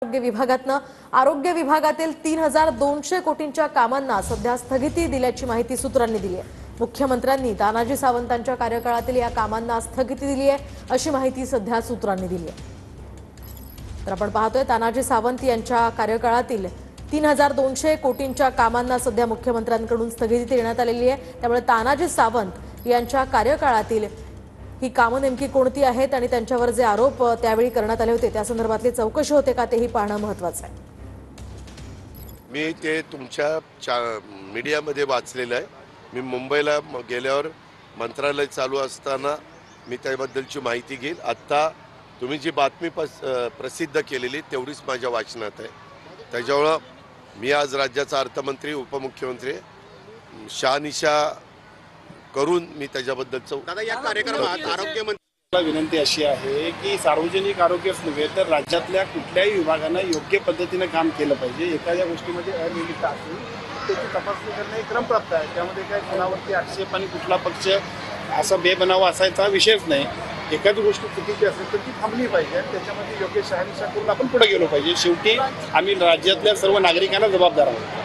आरोग्य विभागातील 3200 कोटींच्या कामांना सध्या स्थगिती दिल्याची माहिती सूत्रांनी दिली आहे। मुख्यमंत्र्यांनी तानाजी सावंतांच्या कार्यकाळातील या कामांना स्थगिती दिली आहे अशी माहिती सध्या सूत्रांनी दिली आहे। तर आपण पाहतोय तानाजी सावंत यांच्या कार्यकाळातील 3200 कोटींच्या कामांना सध्या मुख्यमंत्र्यांकडून स्थगिती देण्यात आलेली आहे। त्यामुळे तानाजी सावंत यांच्या कार्यकाळातील ही कामं नेमकी कोणती आहेत आणि त्यांच्यावर जे आरोप त्यावेळी करण्यात आले होते त्या संदर्भातली चौकशी होते का तेही पाहणं महत्त्वाचं आहे। मी ते तुमच्या मीडियामध्ये वाचलेलं आहे। मी मुंबईला गेल्यावर मंत्रालय चालू असताना मी त्याबद्दलची माहिती घेईल। आता तुम्ही जी बातमी प्रसिद्ध केलेली तेवढीच माझ्या वाचनात आहे। त्याच्यामुळे मी आज राज्याचा अर्थमंत्री उपमुख्यमंत्री शहानिशा करून मी त्याच्याबद्दलचं दादा या कार्यक्रमात आरोग्यमंत्र्यांना विनंती अशी आहे की सार्वजनिक आरोग्यच नव्हे तर राज्यातल्या कुठल्याही विभागानं योग्य पद्धतीने काम केलं पाहिजे। एखाद्या गोष्टीमध्ये अनियमितता असेल त्याची तपासणी करणे हे क्रमप्राप्त आहे। त्यामध्ये काही कोणावरती आक्षेप आणि कुठला पक्ष असा बेबनाव असायचा विषयच नाही। एखादी गोष्ट चुकीची असेल तर ती थांबली पाहिजे आणि त्याच्यामध्ये योग्य शहानिशा करून आपण पुढे गेलो पाहिजे। शेवटी आम्ही राज्यातल्या सर्व नागरिकांना जबाबदार आहोत।